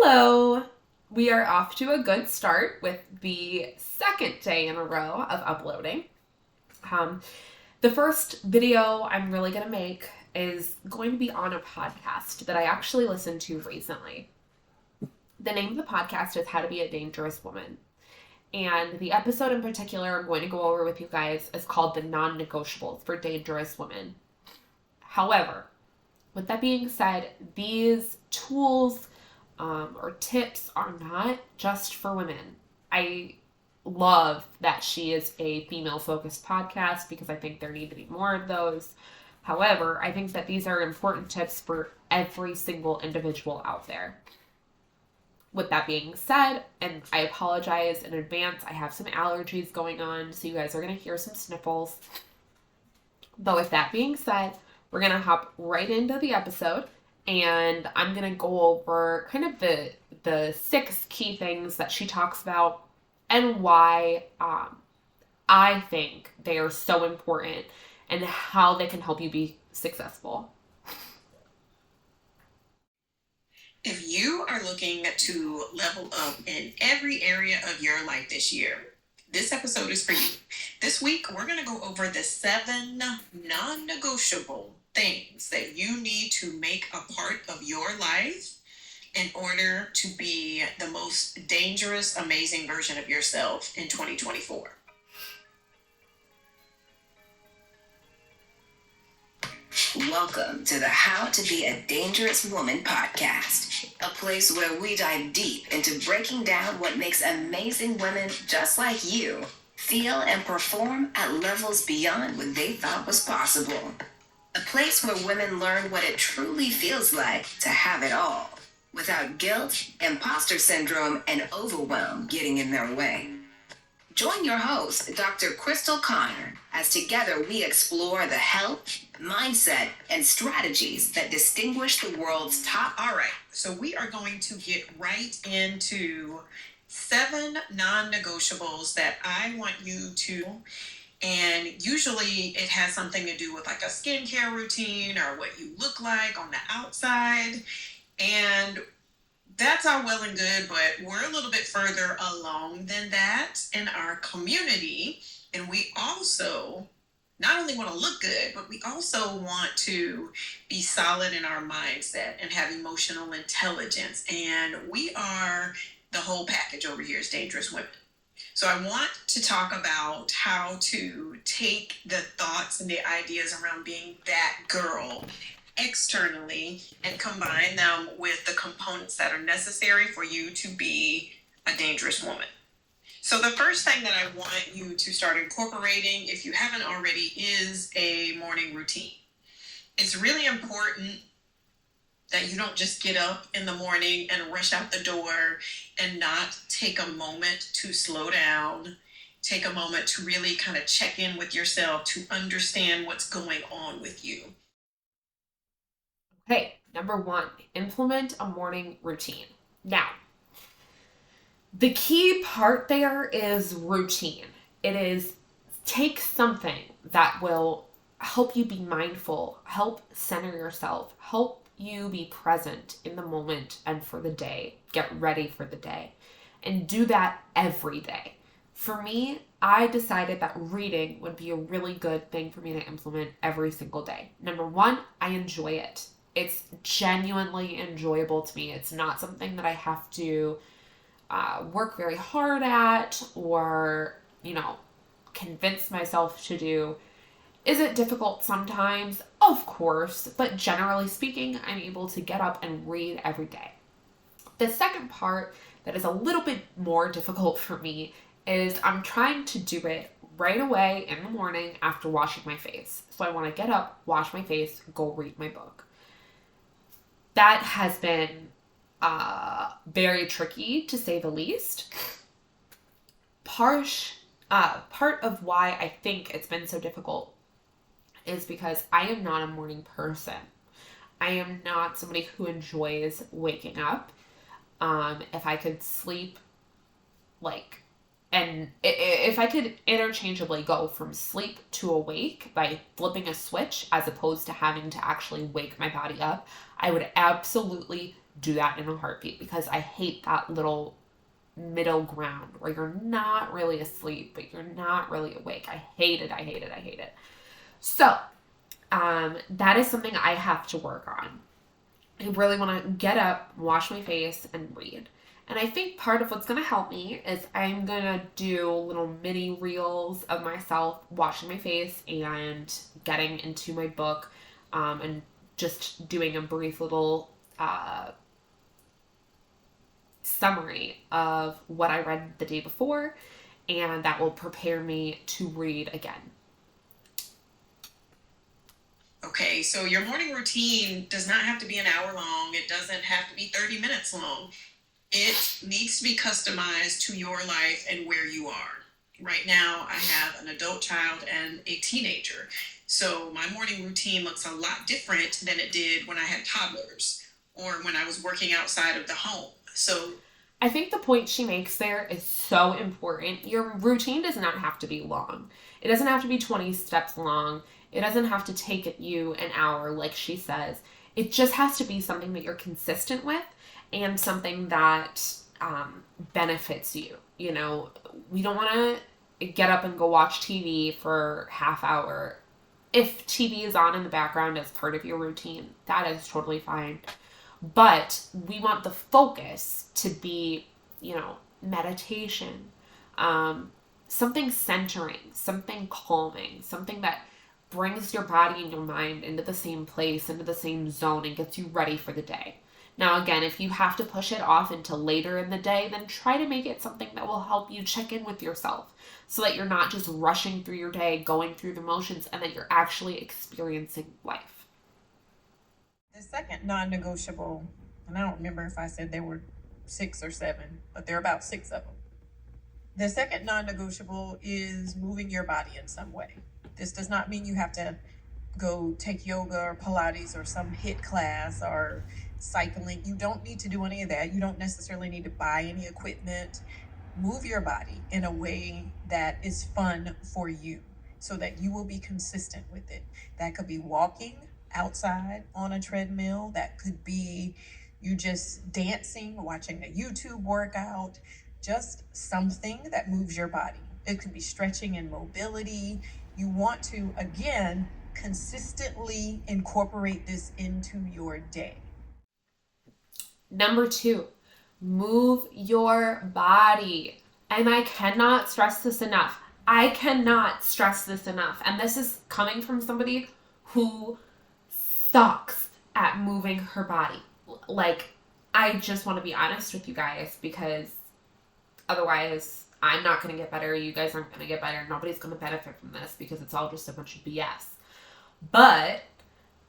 Hello! We are off to a good start with the second day in a row of uploading. Um, the first video I'm really going to make is going to be on a podcast that I actually listened to recently. The name of the podcast is How to Be a Dangerous Woman. And the episode in particular I'm going to go over with you guys is called The Non-Negotiables for Dangerous Women. However, with that being said, these tools or tips are not just for women. I love that she is a female-focused podcast because I think there need to be more of those. However, I think that these are important tips for every single individual out there. With that being said, and I apologize in advance, I have some allergies going on, so you guys are going to hear some sniffles. But with that being said, we're going to hop right into the episode, and I'm going to go over kind of the 6 key things that she talks about and why I think they are so important and how they can help you be successful. If you are looking to level up in every area of your life this year, this episode is for you. This week, we're going to go over the 7 non-negotiable things that you need to make a part of your life in order to be the most dangerous, amazing version of yourself in 2024. Welcome to the How to Be a Dangerous Woman podcast, a place where we dive deep into breaking down what makes amazing women just like you feel and perform at levels beyond what they thought was possible. A place where women learn what it truly feels like to have it all, without guilt, imposter syndrome, and overwhelm getting in their way. Join your host, Dr. Crystal Connor, as together we explore the health, mindset, and strategies that distinguish the world's top. All right, so we are going to get right into 7 non-negotiables that I want you to, and usually it has something to do with like a skincare routine or what you look like on the outside, and that's all well and good, but we're a little bit further along than that in our community. And we also not only want to look good, but we also want to be solid in our mindset and have emotional intelligence. And we are the whole package over here as Dangerous Women. So I want to talk about how to take the thoughts and the ideas around being that girl externally and combine them with the components that are necessary for you to be a dangerous woman. So the first thing that I want you to start incorporating, if you haven't already, is a morning routine. It's really important that you don't just get up in the morning and rush out the door and not take a moment to slow down, take a moment to really kind of check in with yourself to understand what's going on with you. Okay, number 1, implement a morning routine. Now, the key part there is routine. It is take something that will help you be mindful, help center yourself, help you be present in the moment and for the day, get ready for the day, and do that every day. For me, I decided that reading would be a really good thing for me to implement every single day. Number 1, I enjoy it. It's genuinely enjoyable to me. It's not something that I have to work very hard at or, convince myself to do. Is it difficult sometimes? Of course, but generally speaking, I'm able to get up and read every day. The second part that is a little bit more difficult for me is I'm trying to do it right away in the morning after washing my face. So I want to get up, wash my face, go read my book. That has been very tricky, to say the least. Part of why I think it's been so difficult is because I am not a morning person. I am not somebody who enjoys waking up. If I could sleep, and if I could interchangeably go from sleep to awake by flipping a switch as opposed to having to actually wake my body up, I would absolutely do that in a heartbeat, because I hate that little middle ground where you're not really asleep, but you're not really awake. I hate it. I hate it. I hate it. So, that is something I have to work on. I really want to get up, wash my face, and read. And I think part of what's going to help me is I'm going to do little mini reels of myself washing my face and getting into my book, and just doing a brief little summary of what I read the day before, and that will prepare me to read again. Okay, so your morning routine does not have to be an hour long. It doesn't have to be 30 minutes long. It needs to be customized to your life and where you are. Right now, I have an adult child and a teenager. So my morning routine looks a lot different than it did when I had toddlers or when I was working outside of the home. So I think the point she makes there is so important. Your routine does not have to be long. It doesn't have to be 20 steps long. It doesn't have to take you an hour, like she says. It just has to be something that you're consistent with and something that benefits you. You know, we don't want to get up and go watch TV for half hour. If TV is on in the background as part of your routine, that is totally fine. But we want the focus to be, you know, meditation, something centering, something calming, something that brings your body and your mind into the same place, into the same zone, and gets you ready for the day. Now, again, if you have to push it off until later in the day, then try to make it something that will help you check in with yourself so that you're not just rushing through your day, going through the motions, and that you're actually experiencing life. the second non-negotiable, and I don't remember if I said there were 6 or 7, but there are about 6 of them. The second non-negotiable is moving your body in some way. This does not mean you have to go take yoga or Pilates or some HIIT class or cycling. You don't need to do any of that. You don't necessarily need to buy any equipment. Move your body in a way that is fun for you so that you will be consistent with it. That could be walking outside on a treadmill. That could be you just dancing, watching a YouTube workout, just something that moves your body. It could be stretching and mobility. You want to, again, consistently incorporate this into your day. Number 2, move your body. And I cannot stress this enough. I cannot stress this enough. And this is coming from somebody who sucks at moving her body. Like, I just want to be honest with you guys, because otherwise I'm not going to get better. You guys aren't going to get better. Nobody's going to benefit from this because it's all just a bunch of BS. But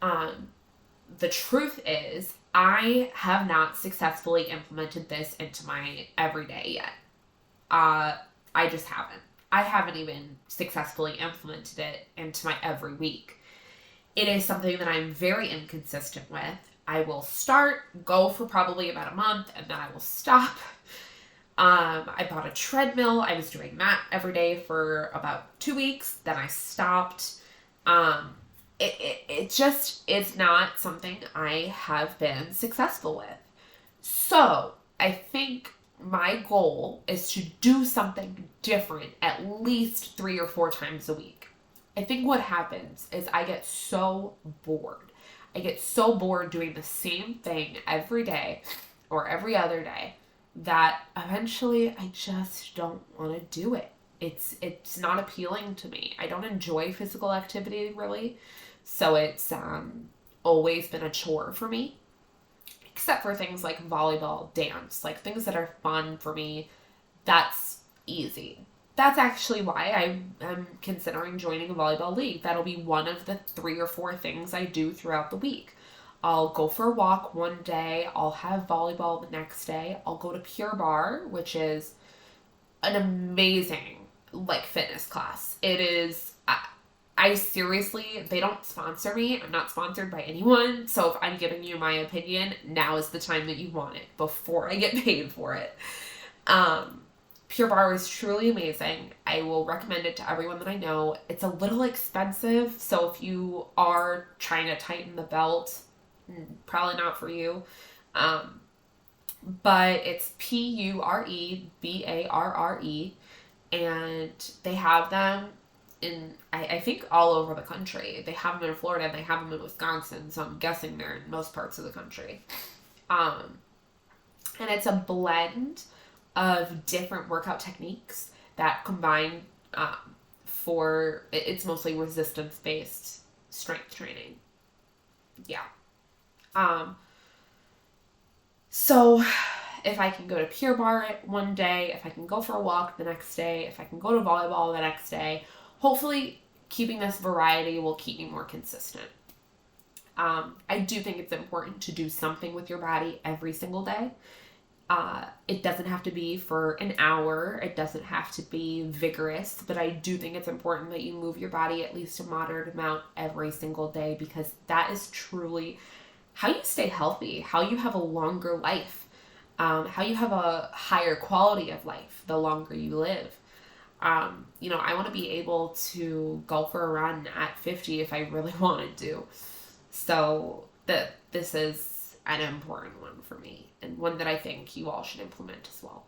the truth is, I have not successfully implemented this into my everyday yet. I just haven't. I haven't even successfully implemented it into my every week. It is something that I'm very inconsistent with. I will start, go for probably about a month, and then I will stop. I bought a treadmill. I was doing that every day for about 2 weeks. Then I stopped. It just is not something I have been successful with. So I think my goal is to do something different at least 3 or 4 times a week. I think what happens is I get so bored. I get so bored doing the same thing every day or every other day that eventually I just don't want to do it. It's not appealing to me. I don't enjoy physical activity really. So it's always been a chore for me, except for things like volleyball, dance, like things that are fun for me. That's easy. That's actually why I'm considering joining a volleyball league. That'll be one of the 3 or 4 things I do throughout the week. I'll go for a walk one day. I'll have volleyball the next day. I'll go to Pure Barre, which is an amazing fitness class. It is. I seriously, they don't sponsor me. I'm not sponsored by anyone. So if I'm giving you my opinion, now is the time that you want it, before I get paid for it. Pure Barre is truly amazing. I will recommend it to everyone that I know. It's a little expensive, so if you are trying to tighten the belt, probably not for you. But it's Purebarre, and they have them in, I think, all over the country. They have them in Florida, and they have them in Wisconsin, so I'm guessing they're in most parts of the country. And it's a blend of different workout techniques that combine it's mostly resistance-based strength training. Yeah. So if I can go to Pure Barre one day, if I can go for a walk the next day, if I can go to volleyball the next day, hopefully keeping this variety will keep me more consistent. I do think it's important to do something with your body every single day. It doesn't have to be for an hour. It doesn't have to be vigorous, but I do think it's important that you move your body at least a moderate amount every single day, because that is truly how you stay healthy, how you have a longer life, how you have a higher quality of life the longer you live. I want to be able to go for a run at 50 if I really wanted to. So this is an important one for me, and one that I think you all should implement as well.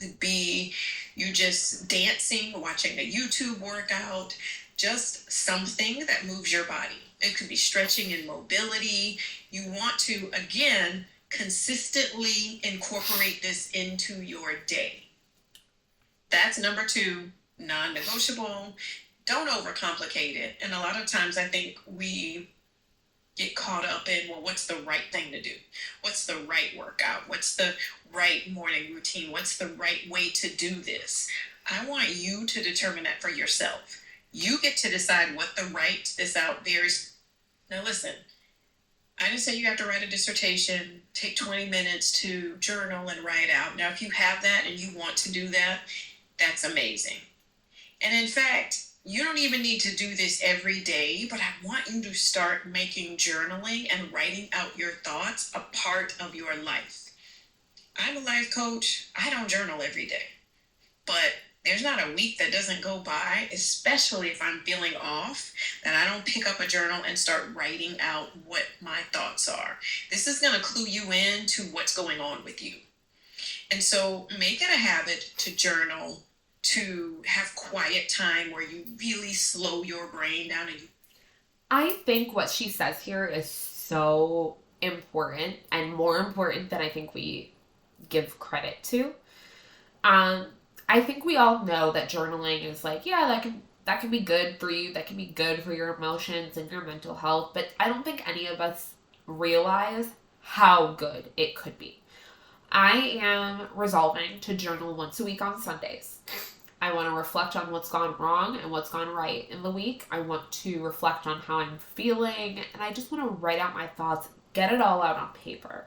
Could be you just dancing, watching a YouTube workout, just something that moves your body. It could be stretching and mobility. You want to, again, consistently incorporate this into your day. That's number 2, non-negotiable. Don't overcomplicate it. And a lot of times I think we get caught up in, well, what's the right thing to do? What's the right workout? What's the right morning routine? What's the right way to do this? I want you to determine that for yourself. You get to decide what the right is out there is. Now listen, I didn't say you have to write a dissertation, take 20 minutes to journal and write out. Now, if you have that and you want to do that, that's amazing. And in fact, you don't even need to do this every day, but I want you to start making journaling and writing out your thoughts a part of your life. I'm a life coach. I don't journal every day, but there's not a week that doesn't go by, especially if I'm feeling off, that I don't pick up a journal and start writing out what my thoughts are. This is going to clue you in to what's going on with you. And so make it a habit to journal, to have quiet time where you really slow your brain down. I think what she says here is so important, and more important than I think we give credit to. I think we all know that journaling is like, yeah, that can be good for you. That can be good for your emotions and your mental health. But I don't think any of us realize how good it could be. I am resolving to journal once a week on Sundays. I want to reflect on what's gone wrong and what's gone right in the week. I want to reflect on how I'm feeling. And I just want to write out my thoughts, get it all out on paper.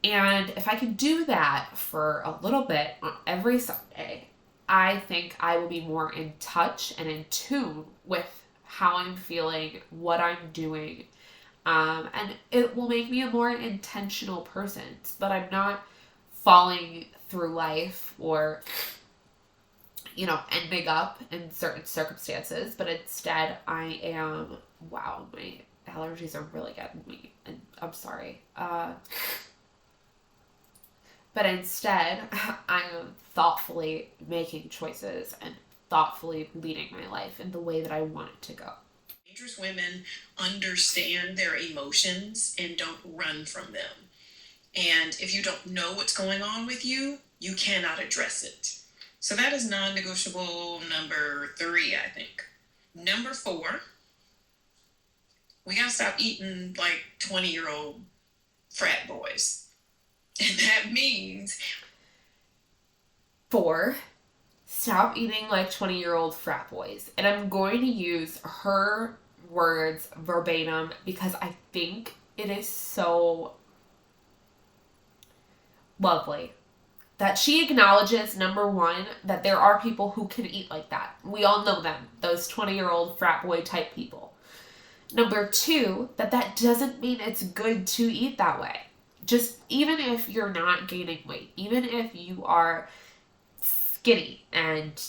And if I can do that for a little bit on every Sunday, I think I will be more in touch and in tune with how I'm feeling, what I'm doing. And it will make me a more intentional person, so that I'm not falling through life or, ending up in certain circumstances, but instead I am, wow, my allergies are really getting me, and I'm sorry. But instead, I am thoughtfully making choices and thoughtfully leading my life in the way that I want it to go. Dangerous women understand their emotions and don't run from them. And if you don't know what's going on with you, you cannot address it. So that is non-negotiable number 3, I think. Number 4, we gotta stop eating like 20-year-old frat boys. And that means 4, stop eating like 20-year-old frat boys. And I'm going to use her words verbatim because I think it is so lovely that she acknowledges, number 1, that there are people who can eat like that. We all know them, those 20-year-old frat boy type people. Number 2, that doesn't mean it's good to eat that way. Just even if you're not gaining weight, even if you are skinny and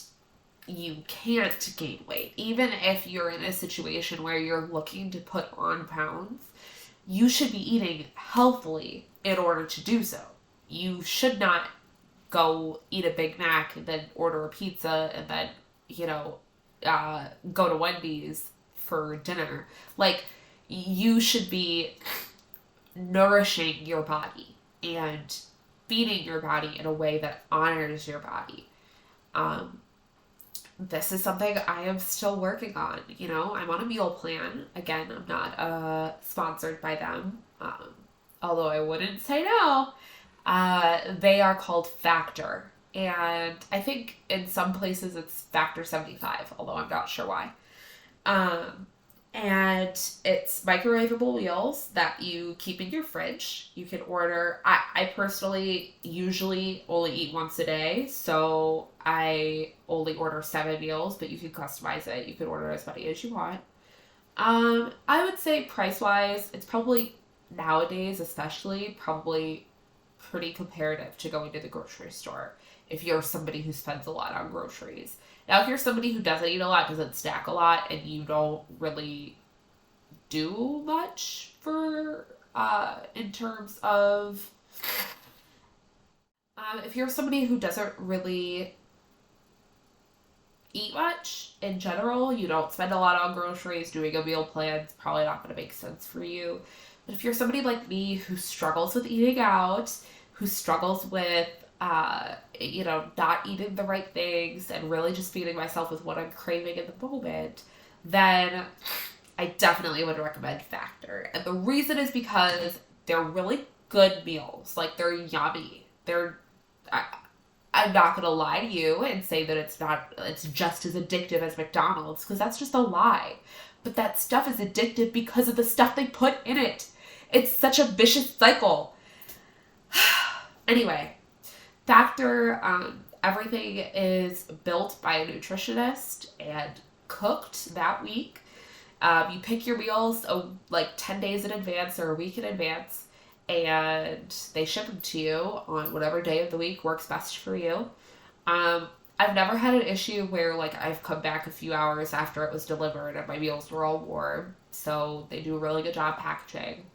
you can't gain weight, even if you're in a situation where you're looking to put on pounds, you should be eating healthily in order to do so. You should not go eat a Big Mac and then order a pizza and then, go to Wendy's for dinner. Like, you should be nourishing your body and feeding your body in a way that honors your body. This is something I am still working on. I'm on a meal plan. Again, I'm not sponsored by them, although I wouldn't say no. They are called Factor, and I think in some places it's Factor 75, although I'm not sure why. And it's microwavable meals that you keep in your fridge. You can order. I personally usually only eat once a day, so I only order 7 meals, but you can customize it. You can order as many as you want. I would say price-wise, it's probably, nowadays especially, probably pretty comparative to going to the grocery store if you're somebody who spends a lot on groceries. Now, if you're somebody who doesn't eat a lot, doesn't snack a lot, and you don't really do much for, in terms of, if you're somebody who doesn't really eat much in general, you don't spend a lot on groceries, doing a meal plan is probably not going to make sense for you. But if you're somebody like me who struggles with eating out, who struggles with not eating the right things and really just feeding myself with what I'm craving in the moment, then I definitely would recommend Factor. And the reason is because they're really good meals. Like, they're yummy. I'm not going to lie to you and say that it's just as addictive as McDonald's, because that's just a lie. But that stuff is addictive because of the stuff they put in it. It's such a vicious cycle. Anyway, Factor, everything is built by a nutritionist and cooked that week. You pick your meals like 10 days in advance or a week in advance, and they ship them to you on whatever day of the week works best for you. I've never had an issue where, like, I've come back a few hours after it was delivered and my meals were all warm, so they do a really good job packaging.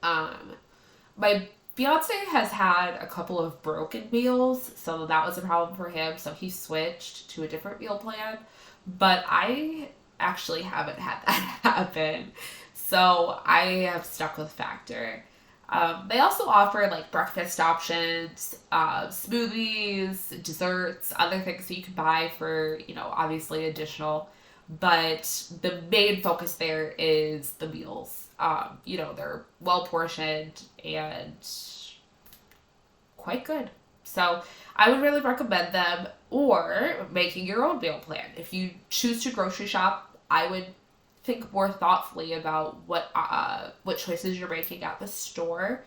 My fiance has had a couple of broken meals, so that was a problem for him, so he switched to a different meal plan, but I actually haven't had that happen, so I have stuck with Factor. They also offer, like, breakfast options, smoothies, desserts, other things that you can buy for, obviously additional, but the main focus there is the meals. They're well portioned and quite good. So I would really recommend them, or making your own meal plan. If you choose to grocery shop, I would think more thoughtfully about what choices you're making at the store,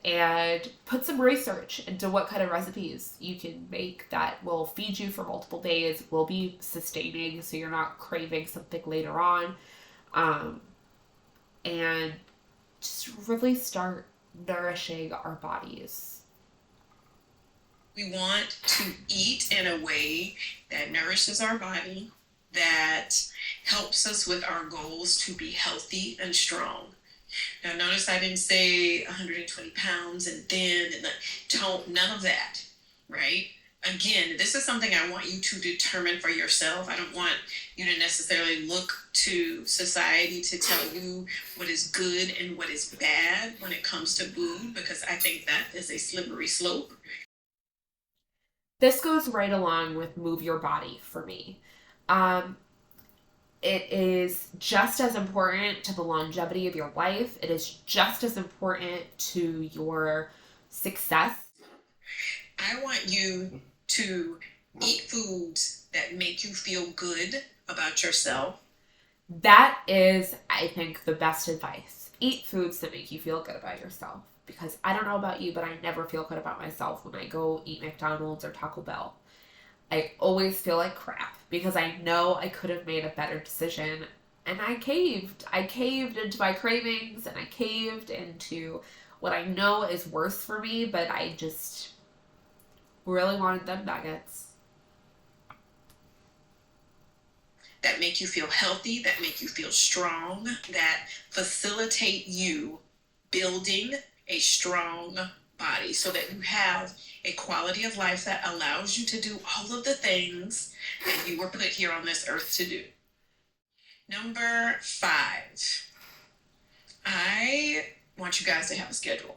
and put some research into what kind of recipes you can make that will feed you for multiple days, will be sustaining so you're not craving something later on, and just really start nourishing our bodies. We want to eat in a way that nourishes our body, that helps us with our goals to be healthy and strong. Now, notice I didn't say 120 pounds and thin and none of that, right? Again, this is something I want you to determine for yourself. I don't want you to necessarily look to society to tell you what is good and what is bad when it comes to food, because I think that is a slippery slope. This goes right along with Move Your Body for me. It is just as important to the longevity of your life. It is just as important to your success. I want you to eat foods that make you feel good about yourself. That is, I think, the best advice. Eat foods that make you feel good about yourself. Because I don't know about you, but I never feel good about myself when I go eat McDonald's or Taco Bell. I always feel like crap because I know I could have made a better decision, and I caved. I caved into my cravings, and I caved into what I know is worse for me, but I just really wanted them nuggets. that make you feel healthy, that make you feel strong, that facilitate you building a strong body so that you have a quality of life that allows you to do all of the things that you were put here on this earth to do. Number 5, I want you guys to have a schedule.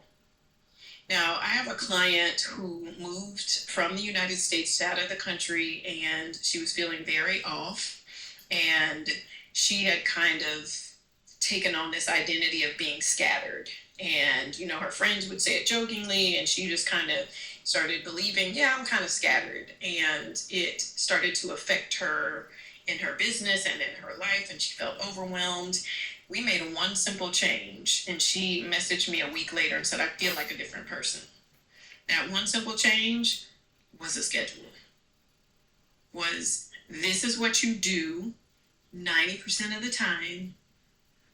Now, I have a client who moved from the United States out of the country, and she was feeling very off, and she had kind of taken on this identity of being scattered. And, you know, her friends would say it jokingly, and she just kind of started believing, yeah, I'm kind of scattered. And it started to affect her in her business and in her life, and she felt overwhelmed. We made one simple change, and she messaged me a week later and said, I feel like a different person. That one simple change was a schedule. This is what you do 90% of the time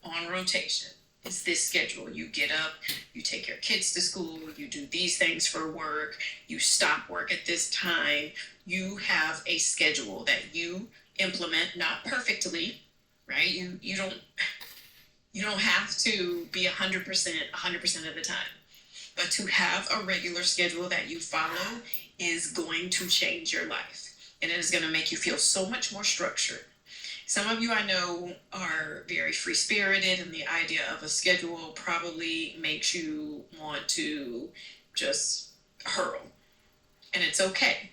on rotation. It's this schedule. You get up, you take your kids to school, you do these things for work, you stop work at this time. You have a schedule that you implement, not perfectly, right? You don't have to be 100% of the time. But to have a regular schedule that you follow is going to change your life. And it is going to make you feel so much more structured. Some of you I know are very free-spirited, and the idea of a schedule probably makes you want to just hurl. And it's okay.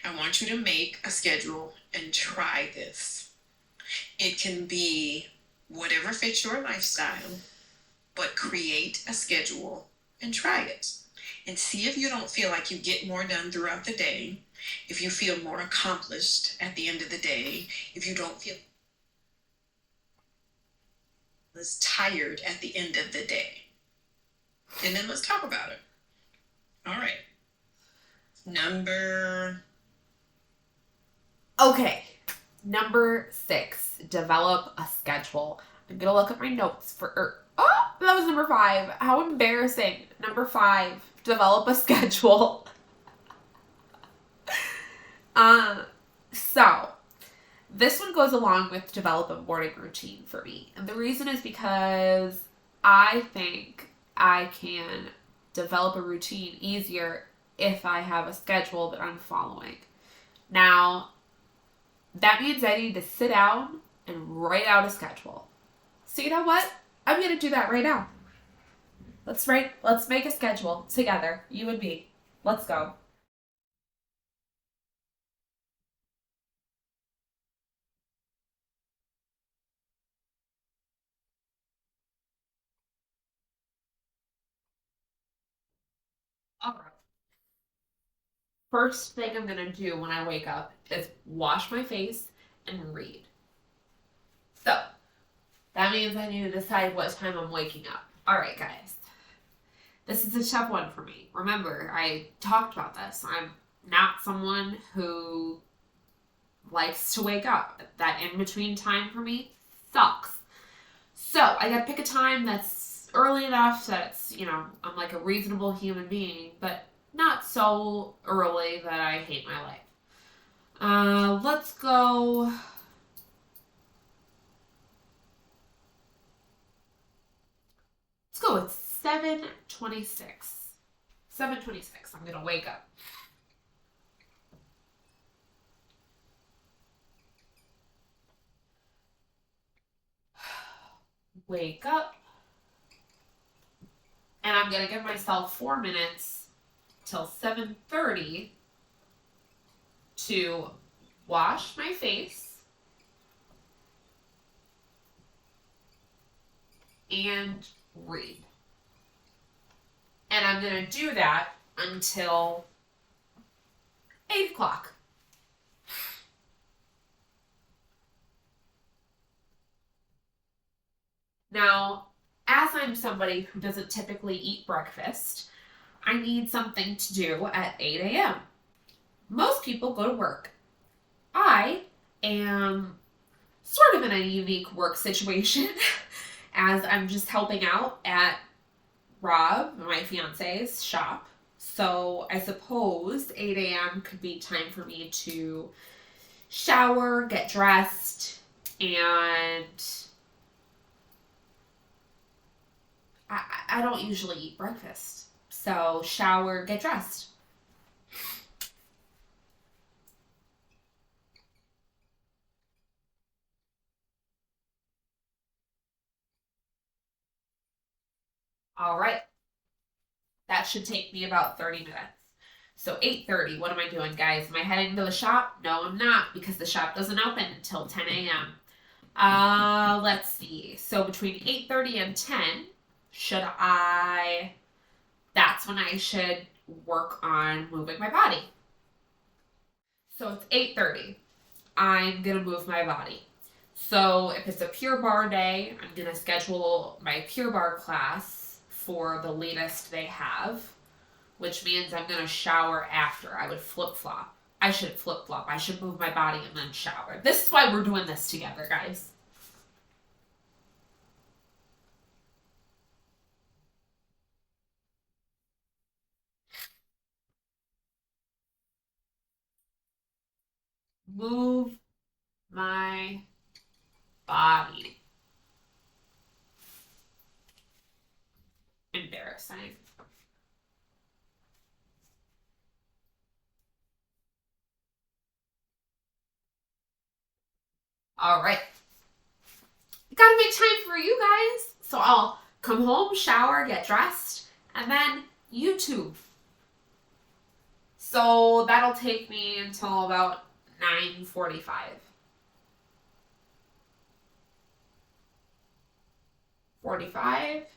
I want you to make a schedule and try this. It can be whatever fits your lifestyle, but create a schedule and try it. And see if you don't feel like you get more done throughout the day, if you feel more accomplished at the end of the day, if you don't feel as tired at the end of the day. And then let's talk about it. All right. Number 6, develop a schedule. I'm going to look at my notes that was number 5. How embarrassing. Number 5, develop a schedule. So this one goes along with develop a morning routine for me. And the reason is because I think I can develop a routine easier if I have a schedule that I'm following. Now, that means I need to sit down and write out a schedule. So you know what? I'm going to do that right now. Let's make a schedule together, you and me. Let's go. All right. First thing I'm going to do when I wake up is wash my face and read. So, that means I need to decide what time I'm waking up. All right, guys. This is a tough one for me. Remember, I talked about this. I'm not someone who likes to wake up. That in-between time for me sucks. So, I gotta pick a time that's early enough that it's, I'm like a reasonable human being, but not so early that I hate my life. Let's go. Let's go with 7:26. 7:26. I'm gonna wake up. Wake up. And I'm gonna give myself 4 minutes till 7:30 to wash my face and read. And I'm going to do that until 8 o'clock. Now, as I'm somebody who doesn't typically eat breakfast, I need something to do at 8 a.m. Most people go to work. I am sort of in a unique work situation as I'm just helping out at Rob, my fiance's shop. So I suppose 8 a.m. could be time for me to shower, get dressed, and I don't usually eat breakfast. So shower, get dressed. All right. That should take me about 30 minutes. So 8:30, what am I doing, guys? Am I heading to the shop? No, I'm not, because the shop doesn't open until 10 a.m. Let's see. So between 8:30 and 10, that's when I should work on moving my body. So it's 8:30. I'm gonna move my body. So if it's a Pure Barre day, I'm gonna schedule my Pure Barre class for the latest they have, which means I'm gonna shower after. I would flip-flop. I should flip-flop. I should move my body and then shower. This is why we're doing this together, guys. Move my body. Embarrassing. All right. Gotta make time for you guys. So I'll come home, shower, get dressed, and then YouTube. So that'll take me until about 9:45. 45.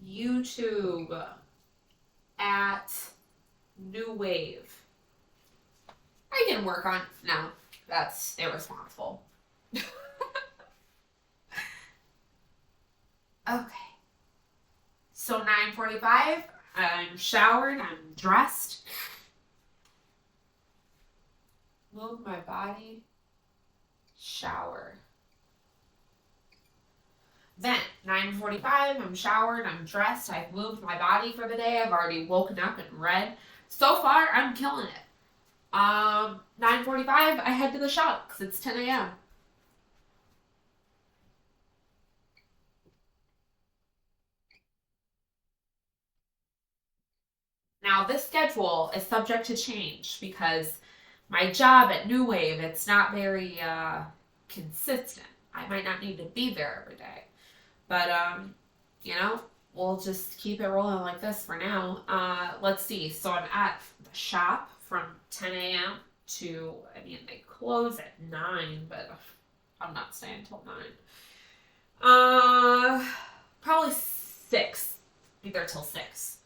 YouTube at New Wave. I can work on. No, that's irresponsible. Okay. So 9:45. I'm showered. I'm dressed. Move my body. Shower. Then 9:45, I'm showered, I'm dressed, I've moved my body for the day, I've already woken up and read. So far, I'm killing it. 9:45, I head to the shop because it's 10 a.m. Now, this schedule is subject to change because my job at New Wave, it's not very consistent. I might not need to be there every day. But, we'll just keep it rolling like this for now. Let's see. So I'm at the shop from 10 a.m. to, they close at 9, but I'm not staying until 9. Probably 6. Be there till 6.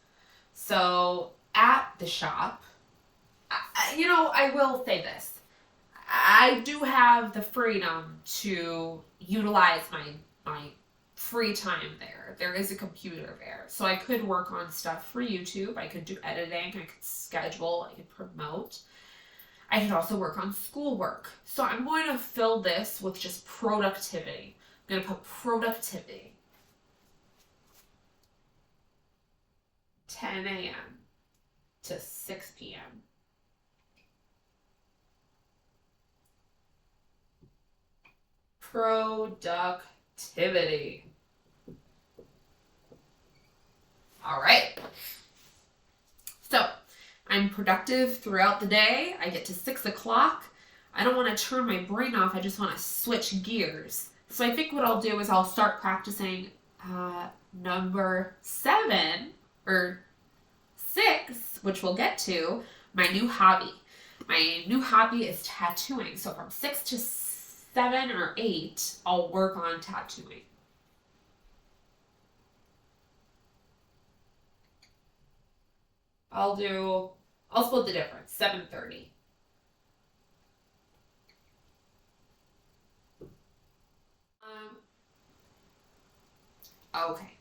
So at the shop, I will say this. I do have the freedom to utilize my free time there. There is a computer there. So I could work on stuff for YouTube. I could do editing. I could schedule. I could promote. I could also work on schoolwork. So I'm going to fill this with just productivity. I'm going to put productivity. 10 a.m. to 6 p.m. Productivity. All right. So I'm productive throughout the day. I get to 6 o'clock. I don't want to turn my brain off. I just want to switch gears. So I think what I'll do is I'll start practicing number 7 or 6, which we'll get to, my new hobby. My new hobby is tattooing. So from 6 to 7 or 8, I'll work on tattooing. I'll split the difference, 7:30. Okay.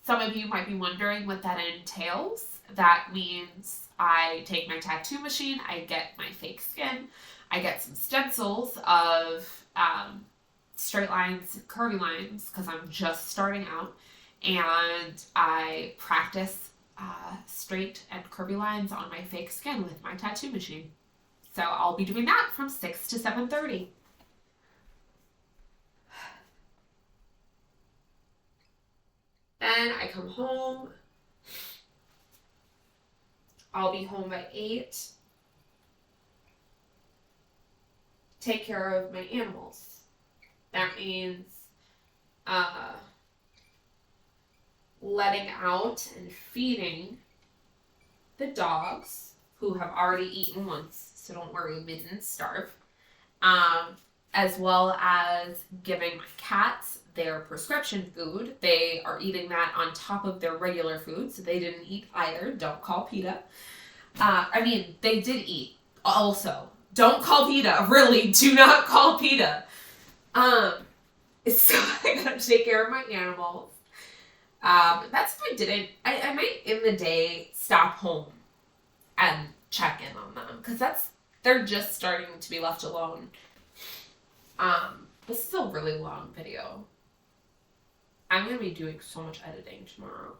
Some of you might be wondering what that entails. That means I take my tattoo machine, I get my fake skin, I get some stencils of straight lines, curvy lines, because I'm just starting out, and I practice straight and curvy lines on my fake skin with my tattoo machine. So I'll be doing that from 6 to 7:30. Then I come home. I'll be home by 8. Take care of my animals. That means letting out and feeding the dogs, who have already eaten once, so don't worry, they didn't starve. As well as giving my cats their prescription food. They are eating that on top of their regular food, so they didn't eat either. Don't call PETA. They did eat also. Don't call PETA. Really, do not call PETA. So I gotta take care of my animals. That's if I didn't. I might in the day stop home and check in on them, because they're just starting to be left alone. This is a really long video. I'm gonna be doing so much editing tomorrow.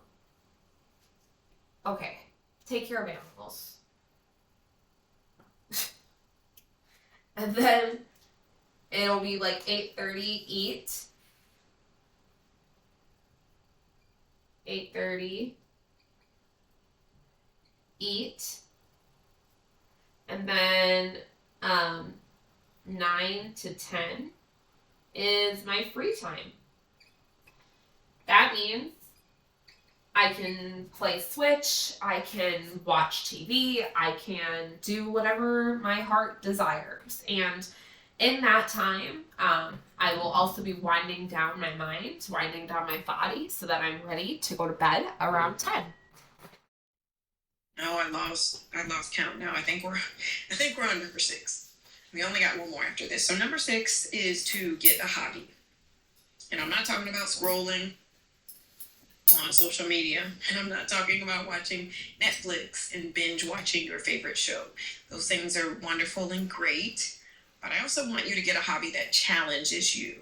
Okay, take care of animals. And then it'll be like 8:30, eat. 8:30, eat. And then 9 to 10 is my free time. That means I can play Switch, I can watch TV, I can do whatever my heart desires. And in that time, I will also be winding down my mind, winding down my body, so that I'm ready to go to bed around 10. Oh, I lost count now. I think we're on number 6. We only got one more after this. So number 6 is to get a hobby. And I'm not talking about scrolling on social media, and I'm not talking about watching Netflix and binge watching your favorite show. Those things are wonderful and great, but I also want you to get a hobby that challenges you,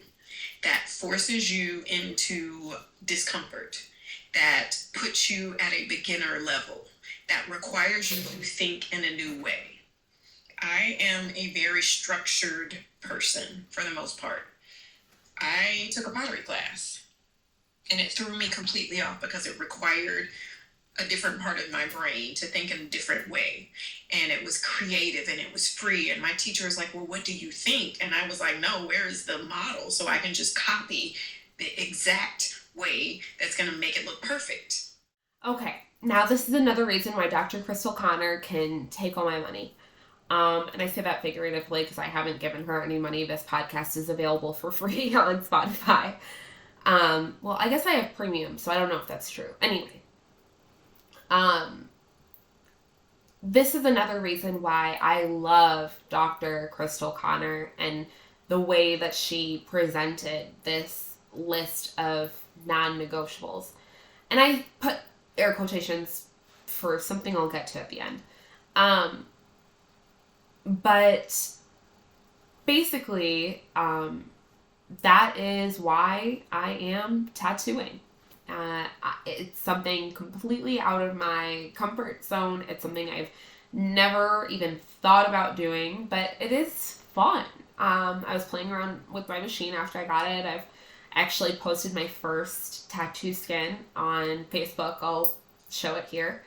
that forces you into discomfort, that puts you at a beginner level, that requires you to think in a new way. I am a very structured person for the most part. I took a pottery class, and it threw me completely off because it required a different part of my brain to think in a different way. And it was creative and it was free. And my teacher was like, well, what do you think? And I was like, no, where is the model? So I can just copy the exact way that's going to make it look perfect. Okay, now this is another reason why Dr. Crystal Connor can take all my money. And I say that figuratively because I haven't given her any money. This podcast is available for free on Spotify. Well, I guess I have premium, so I don't know if that's true. Anyway, this is another reason why I love Dr. Crystal Connor and the way that she presented this list of non-negotiables. And I put air quotations for something I'll get to at the end. But basically, that is why I am tattooing. It's something completely out of my comfort zone. It's something I've never even thought about doing, but it is fun. I was playing around with my machine after I got it. I've actually posted my first tattoo skin on Facebook. I'll show it here.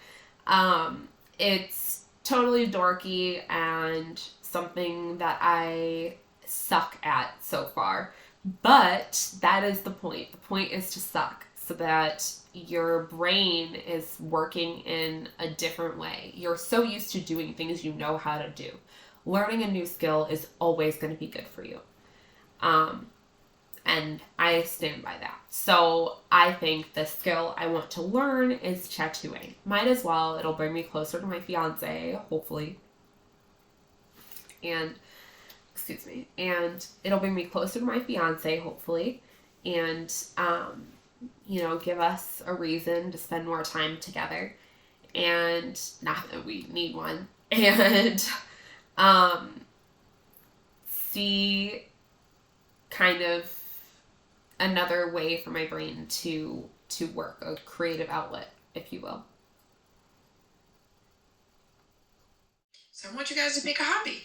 It's totally dorky and something that I suck at so far. But that is the point. The point is to suck so that your brain is working in a different way. You're so used to doing things you know how to do. Learning a new skill is always going to be good for you. And I stand by that. So I think the skill I want to learn is tattooing. Might as well. It'll bring me closer to my fiance, hopefully. And it'll bring me closer to my fiance, hopefully, and, give us a reason to spend more time together, and not that we need one, and, see kind of another way for my brain to work, a creative outlet, if you will. So I want you guys to pick a hobby.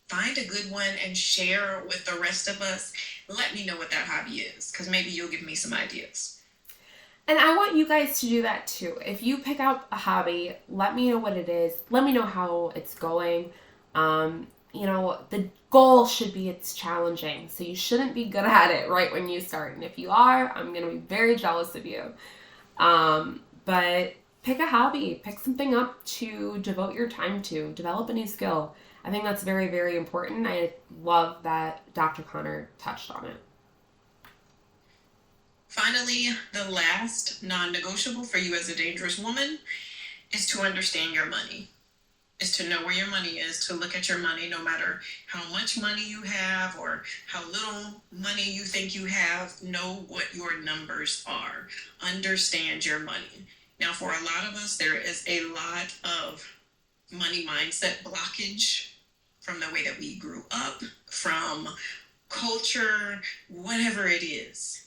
find a good one and share with the rest of us. Let me know what that hobby is, because maybe you'll give me some ideas. And I want you guys to do that too. If you pick out a hobby, let me know what it is. Let me know how it's going. The goal should be it's challenging. So you shouldn't be good at it right when you start. And if you are, I'm going to be very jealous of you. But pick a hobby. Pick something up to devote your time to. Develop a new skill. I think that's very, very important. I love that Dr. Connor touched on it. Finally, the last non-negotiable for you as a dangerous woman is to understand your money, is to know where your money is, to look at your money no matter how much money you have or how little money you think you have. Know what your numbers are. Understand your money. Now, for a lot of us, there is a lot of money mindset blockage from the way that we grew up, from culture, whatever it is.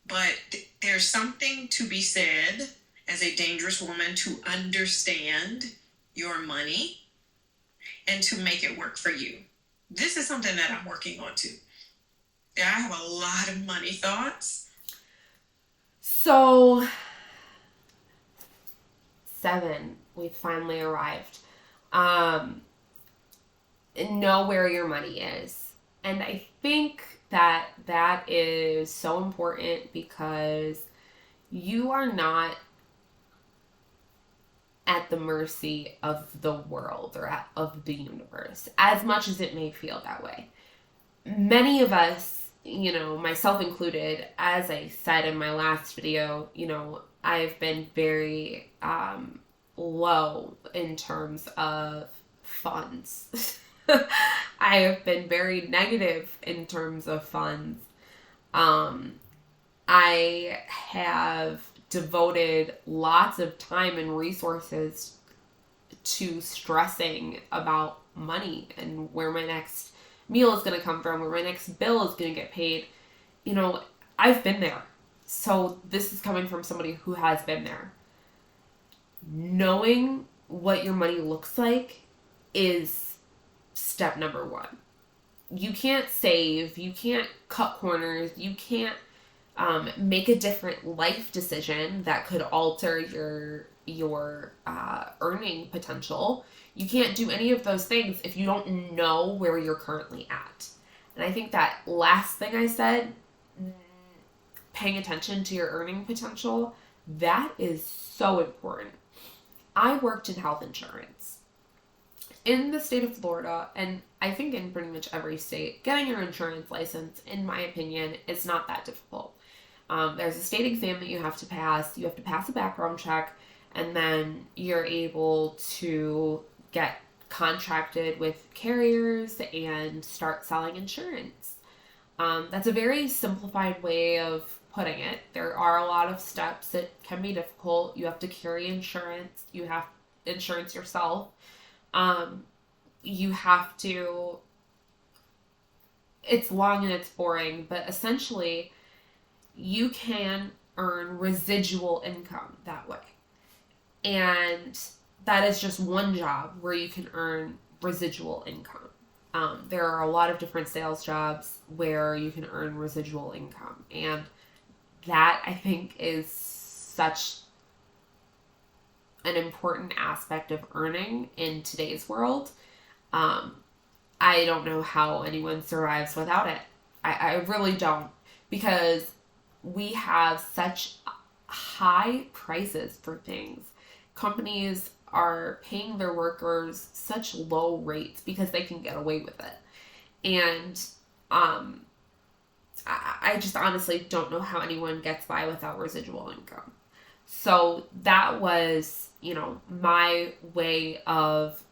But there's something to be said as a dangerous woman to understand your money and to make it work for you. This is something that I'm working on too. I have a lot of money thoughts. So, 7, we finally arrived. Know where your money is. And I think that is so important because you are not at the mercy of the world or of the universe, as much as it may feel that way. Many of us, myself included, as I said in my last video, I've been very low in terms of funds. I have been very negative in terms of funds. I have devoted lots of time and resources to stressing about money and where my next meal is going to come from, where my next bill is going to get paid. I've been there. So this is coming from somebody who has been there. Knowing what your money looks like is step number 1. You can't save, you can't cut corners, you can't make a different life decision that could alter your earning potential. You can't do any of those things if you don't know where you're currently at. And I think that last thing I said, paying attention to your earning potential, that is so important. I worked in health insurance. In the state of Florida, and I think in pretty much every state, getting your insurance license, in my opinion, is not that difficult. There's a state exam that you have to pass. You have to pass a background check, and then you're able to get contracted with carriers and start selling insurance. That's a very simplified way of putting it. There are a lot of steps that can be difficult. You have to carry insurance. You have insurance yourself. You have to, it's long and it's boring, but essentially you can earn residual income that way. And that is just one job where you can earn residual income. There are a lot of different sales jobs where you can earn residual income. And that, I think, is such an important aspect of earning in today's world. I don't know how anyone survives without it. I really don't, because we have such high prices for things. Companies are paying their workers such low rates because they can get away with it. And I just honestly don't know how anyone gets by without residual income. So that was, my way of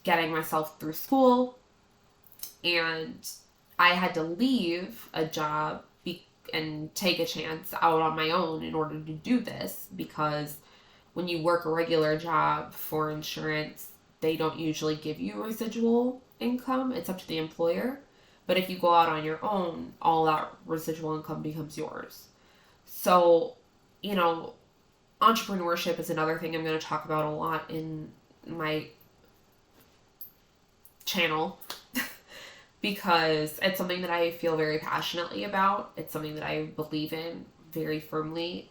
getting myself through school. And I had to leave a job and take a chance out on my own in order to do this, because when you work a regular job for insurance, they don't usually give you residual income. It's up to the employer. But if you go out on your own, all that residual income becomes yours. So, entrepreneurship is another thing I'm going to talk about a lot in my channel because it's something that I feel very passionately about. It's something that I believe in very firmly.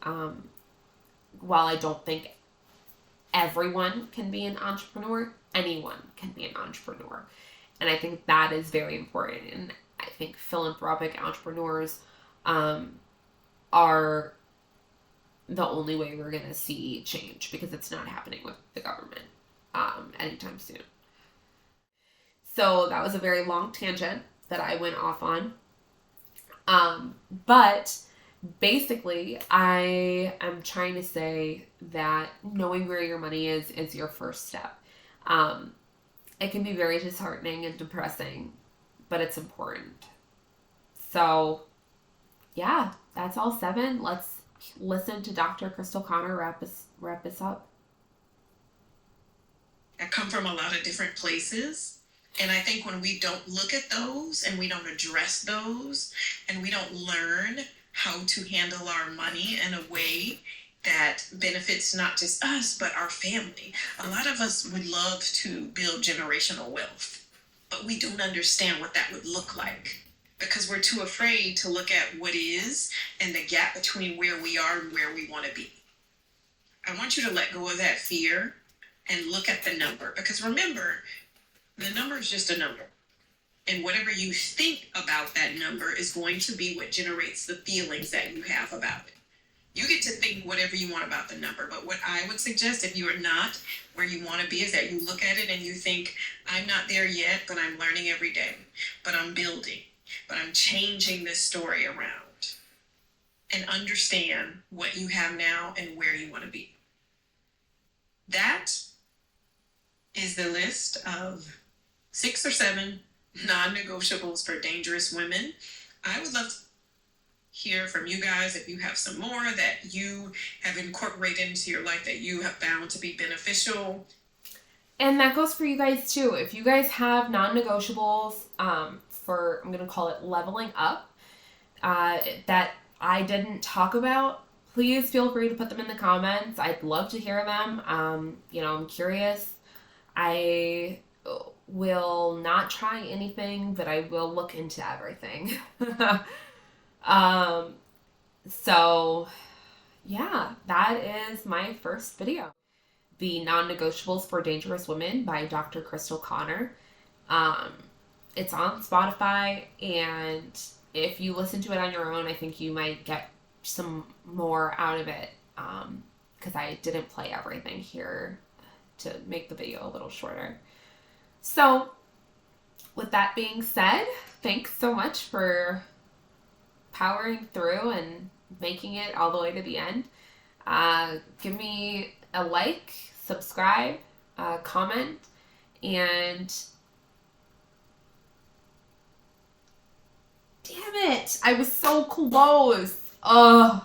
While I don't think everyone can be an entrepreneur, anyone can be an entrepreneur. And I think that is very important. And I think philanthropic entrepreneurs are the only way we're going to see change, because it's not happening with the government anytime soon. So that was a very long tangent that I went off on. But basically, I am trying to say that knowing where your money is your first step. It can be very disheartening and depressing, but it's important. So, yeah, that's all 7. Let's listen to Dr. Crystal Connor wrap us up. I come from a lot of different places. And I think when we don't look at those and we don't address those and we don't learn how to handle our money in a way that benefits not just us, but our family. A lot of us would love to build generational wealth, but we don't understand what that would look like because we're too afraid to look at what is and the gap between where we are and where we want to be. I want you to let go of that fear and look at the number, because remember, the number is just a number. And whatever you think about that number is going to be what generates the feelings that you have about it. You get to think whatever you want about the number, but what I would suggest if you are not where you want to be is that you look at it and you think, I'm not there yet, but I'm learning every day, but I'm building, but I'm changing this story around, and understand what you have now and where you want to be. That is the list of 6 or 7 non-negotiables for dangerous women. I would love to hear from you guys if you have some more that you have incorporated into your life that you have found to be beneficial. And that goes for you guys too. If you guys have non-negotiables for, I'm going to call it leveling up, that I didn't talk about, please feel free to put them in the comments. I'd love to hear them. I'm curious. I will not try anything, but I will look into everything. So yeah, that is my first video. The Non-Negotiables for Dangerous Women by Dr. Crystal Connor. It's on Spotify, and if you listen to it on your own, I think you might get some more out of it, because I didn't play everything here to make the video a little shorter. So, with that being said, thanks so much for powering through and making it all the way to the end. Give me a like, subscribe, comment, and damn it, I was so close. Ugh.